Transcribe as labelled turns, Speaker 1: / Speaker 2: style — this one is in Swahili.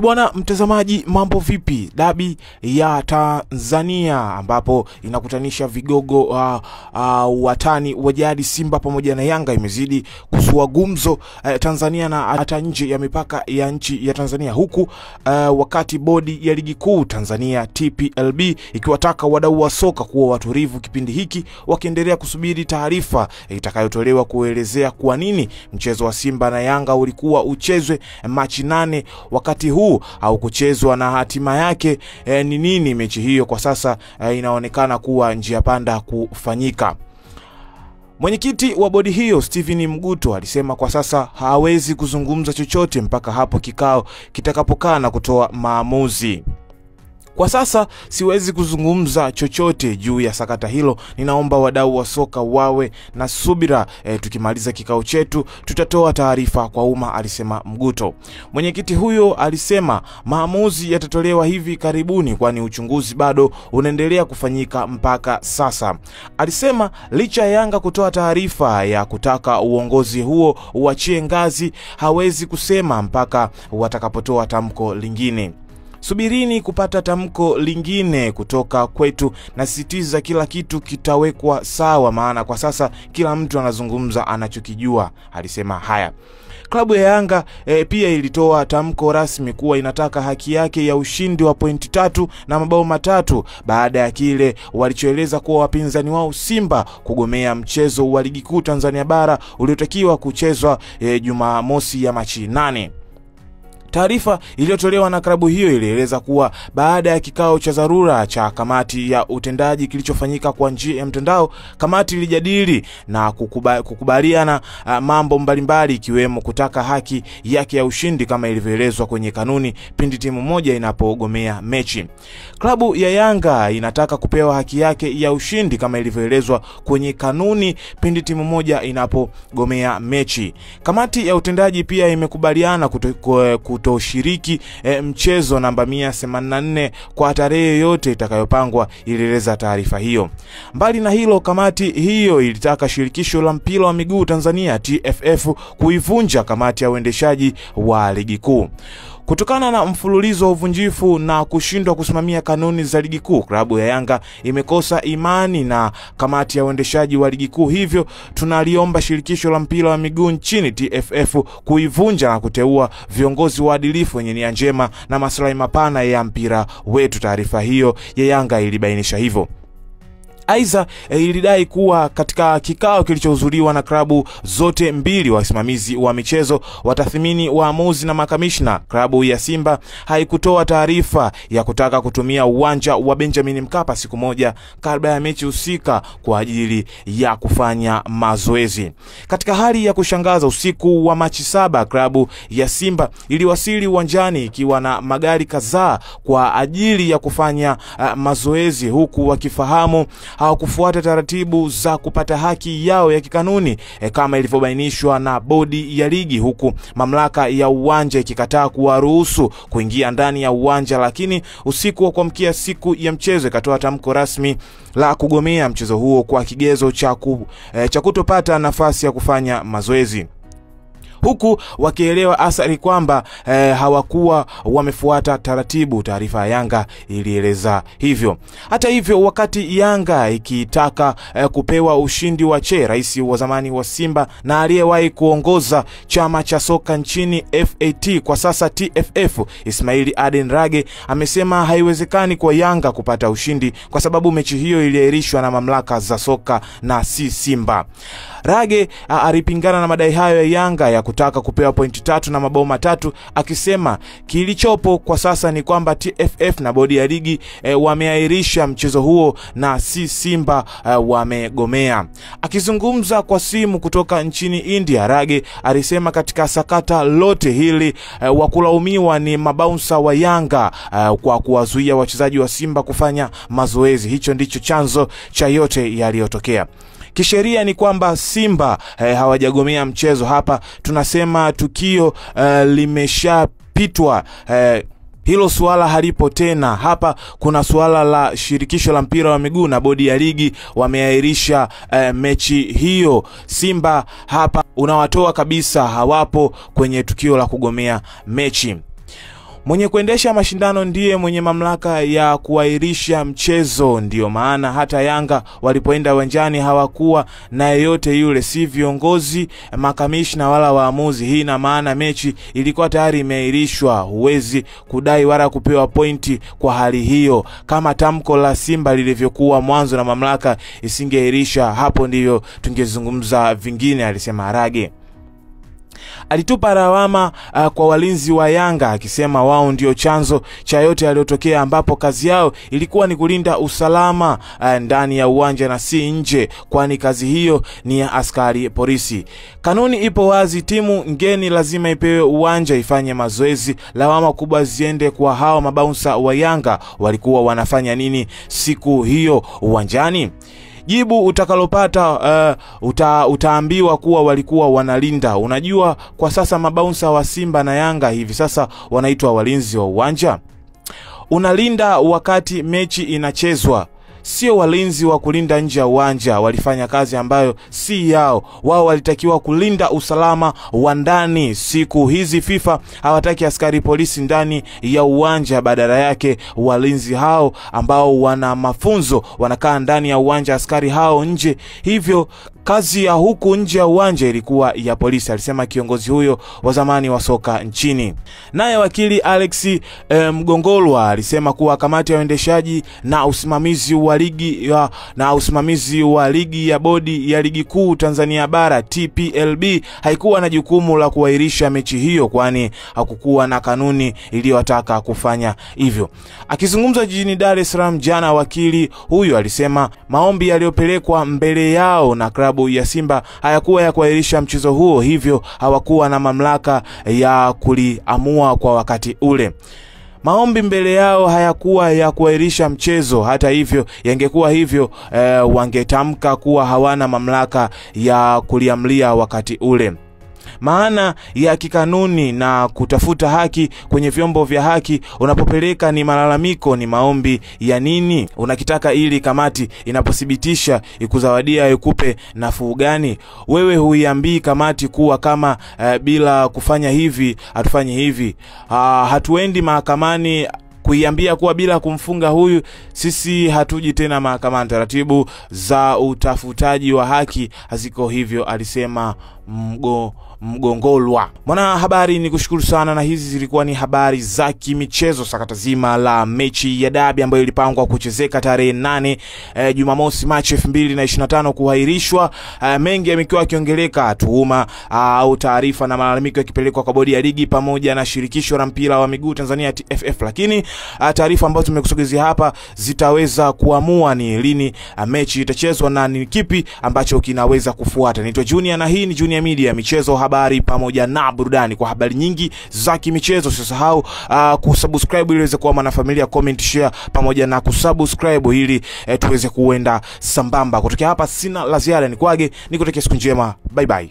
Speaker 1: Bwana mtazamaji, mambo vipi? Dabi ya Tanzania ambapo inakutanisha vigogo watani wa jadi Simba pamoja na Yanga imezidi kusua gumzo Tanzania na hata nje ya mipaka ya nchi ya Tanzania, huku wakati bodi ya ligi kuu Tanzania TPLB ikiwataka wadau wa soka kuwa watulivu kipindi hiki, wakiendelea kusubiri taarifa itakayotolewa kuelezea kwa nini mchezo wa Simba na Yanga ulikuwa uchezwe Machi 8 wakati huu au kuchezwa, na hatima yake ni nini mechi hiyo. Kwa sasa inaonekana kuwa njia panda kufanyika. Mwenyekiti wa bodi hiyo Steven Mguto alisema kwa sasa hawezi kuzungumza chochote mpaka hapo kikao kitakapokaa na kutoa maamuzi. Kwa sasa siwezi kuzungumza chochote juu ya sakata hilo. Ninaomba wadau wa soka wawe na subira, tukimaliza kikao chetu tutatoa taarifa kwa umma, alisema Mguto. Mwenyekiti huyo alisema maamuzi yatatolewa hivi karibuni, kwani uchunguzi bado unaendelea kufanyika mpaka sasa. Alisema licha ya Yanga kutoa taarifa ya kutaka uongozi huo uachie ngazi, hawezi kusema mpaka watakapotoa tamko lingine. Subirini kupata tamko lingine kutoka kwetu, na sisitiza kila kitu kitawekwa sawa, maana kwa sasa kila mtu anazungumza anachokijua, alisema haya. Klabu ya Yanga pia ilitoa tamko rasmi kuwa inataka haki yake ya ushindi wa pointi 3 na mabao 3 baada ya kile walichoeleza kuwa wapinzani wao Simba kugomea mchezo wa ligi kuu Tanzania bara uliotakiwa kuchezwa Jumamosi ya Machi 8. Taarifa iliyotolewa na klabu hiyo ilieleza kuwa baada ya kikao cha dharura cha kamati ya utendaji kilichofanyika kwa njia ya mtandao, kamati ilijadili na kukubaliana mambo mbalimbali, ikiwemo kutaka haki yake ya ushindi kama ilivyoelezwa kwenye kanuni pindi timu moja inapogomea mechi. Klabu ya Yanga inataka kupewa haki yake ya ushindi kama ilivyoelezwa kwenye kanuni pindi timu moja inapogomea mechi. Kamati ya utendaji pia imekubaliana kutoshiriki mchezo namba 184 kwa tarehe yote itakayopangwa, ilieleza taarifa hiyo. Mbali na hilo, kamati hiyo ilitaka shirikisho la mpira wa miguu Tanzania TFF kuivunja kamati ya uendeshaji wa ligi kuu. Kutokana na mfululizo wa uvunjifu na kushindwa kusimamia kanuni za ligi kuu, klabu ya Yanga imekosa imani na kamati ya uendeshaji wa ligi kuu, hivyo tunaliomba shirikisho la mpira wa miguu nchini TFF kuivunja na kuteua viongozi waadilifu wenye nia njema na maslahi mapana ya mpira wetu. Taarifa hiyo ya Yanga ilibainisha hivyo. Aiza ilidai kuwa katika kikao kilichohudhuriwa na klabu zote mbili, wasimamizi wa michezo, watathmini, waamuzi na makamishna, klabu ya Simba haikutoa taarifa ya kutaka kutumia uwanja wa Benjamin Mkapa siku moja kabla ya mechi husika kwa ajili ya kufanya mazoezi. Katika hali ya kushangaza, usiku wa Machi 7 klabu ya Simba iliwasili uwanjani ikiwa na magari kadhaa kwa ajili ya kufanya mazoezi, huku wakifahamu hawakufuata taratibu za kupata haki yao ya kikanuni kama ilivyobainishwa na bodi ya ligi, huku mamlaka ya uwanja ikikataa kuwaruhusu kuingia ndani ya uwanja. Lakini usiku wa kuamkia siku ya mchezo ikatoa tamko rasmi la kugomea mchezo huo kwa kigezo cha kutopata nafasi ya kufanya mazoezi, huku wakielewa athari kwamba hawakuwa wamefuata taratibu. Taarifa ya Yanga ilieleza hivyo. Hata hivyo, wakati Yanga ikitaka kupewa ushindi wa rais wa zamani wa Simba na aliyewahi kuongoza chama cha soka nchini FAT, kwa sasa TFF, Ismail Aden Rage amesema haiwezekani kwa Yanga kupata ushindi kwa sababu mechi hiyo iliahirishwa na mamlaka za soka na si Simba. Rage alipingana na madai hayo ya Yanga ya kutaka kupewa pointi 3 na mabao 3, akisema kilichopo kwa sasa ni kwamba TFF na bodi ya ligi wameahirisha mchezo huo na si Simba wamegomea. Akizungumza kwa simu kutoka nchini India, Rage alisema katika sakata lote hili wakulaumiwa ni mabounsa wa Yanga kwa kuwazuia wachezaji wa Simba kufanya mazoezi. Hicho ndicho chanzo cha yote yaliyotokea. Kisheria ni kwamba Simba hawajagomea mchezo. Hapa tunasema tukio limeshapitwa, hilo suala halipo tena. Hapa kuna suala la shirikisho la mpira wa miguu na bodi ya ligi wameahirisha mechi hiyo. Simba hapa unawatoa kabisa, hawapo kwenye tukio la kugomea mechi. Mwenye kuendesha mashindano ndiye mwenye mamlaka ya kuahirisha mchezo. Ndio maana hata Yanga walipoenda uwanjani hawakuwa na yeyote yule, si viongozi, makamishna wala waamuzi. Hii ina maana mechi ilikuwa tayari imeahirishwa. Huwezi kudai wala kupewa pointi kwa hali hiyo. Kama tamko la Simba lilivyokuwa mwanzo na mamlaka isingeahirisha, hapo ndivyo tungezungumza vingine, alisema Harage. Alitupa lawama kwa walinzi wa Yanga akisema wao ndio chanzo cha yote yaliyotokea, ambapo kazi yao ilikuwa ni kulinda usalama ndani ya uwanja na si nje, kwani kazi hiyo ni ya askari polisi. Kanuni ipo wazi, timu ngeni lazima ipewe uwanja ifanye mazoezi. Lawama kubwa ziende kwa hao mabouncer wa Yanga. Walikuwa wanafanya nini siku hiyo uwanjani? Jibu utakalopata utaambiwa kuwa walikuwa wanalinda. Unajua kwa sasa mabouncer wa Simba na Yanga hivi sasa wanaitwa walinzi wa uwanja. Unalinda wakati mechi inachezwa, sio walinzi wa kulinda nje ya uwanja. Walifanya kazi ambayo si yao. Wao walitakiwa kulinda usalama wa ndani. Siku hizi FIFA hawataki askari polisi ndani ya uwanja, badala yake walinzi hao ambao wana mafunzo wanakaa ndani ya uwanja, askari hao nje. Hivyo kazi ya huku nje ya uwanja ilikuwa ya polisi, alisema kiongozi huyo wa zamani wa soka nchini. Naye wakili Alex Mgongolwa alisema kuwa kamati ya uendeshaji na usimamizi wa ligi ya bodi ya ligi kuu Tanzania bara TPLB haikuwa na jukumu la kuahirisha mechi hiyo, kwani hakukuwa na kanuni iliyotaka kufanya hivyo. Akizungumza jijini Dar es Salaam jana, wakili huyo alisema maombi yaliyopelekwa mbele yao na klabu ya Simba hayakuwa ya kuahirisha mchezo huo, hivyo hawakuwa na mamlaka ya kuliamua kwa wakati ule. Maombi mbele yao hayakuwa ya kuahirisha mchezo. Hata hivyo, yangekuwa hivyo wangetamka kuwa hawana mamlaka ya kuliamlia wakati ule. Maana ya kikanuni na kutafuta haki kwenye vyombo vya haki, unapopeleka ni malalamiko, ni maombi ya nini? Unakitaka ili kamati inapothibitisha ikuzawadia ikupe nafuu gani? Wewe huiambii kamati kuwa kama bila kufanya hivi hatufanyi hivi. Hatuendi mahakamani kuiambia kuwa bila kumfunga huyu sisi hatuji tena mahakamani. Taratibu za utafutaji wa haki haziko hivyo, alisema Mgongolwa. Mwana habari, ni kushukuru sana, na hizi zilikuwa ni habari za kimichezo. Sakata zima la mechi ya dabi ambayo ilipangwa kuchezeka tarehe 8 Jumamosi Machi 2025 kuahirishwa. Mengi yamekuwa yakiongeleka, tuhuma au taarifa na malalamiko yakipelekwa kwa bodi ya ligi pamoja na shirikisho la mpira wa miguu Tanzania TFF, lakini taarifa ambazo tumekusogezea hapa zitaweza kuamua ni lini mechi itachezwa na ni kipi ambacho kinaweza kufuata. Naitwa Junior na hii ni Junior Media, michezo, habari pamoja na burudani. Kwa habari nyingi za kimichezo usisahau kusubscribe ili uweze kuwa mwanafamilia, comment, share pamoja na kusubscribe ili tuweze kuenda sambamba. Kutokea hapa sina la ziada, nikwage nikutakia siku njema. Bye bye.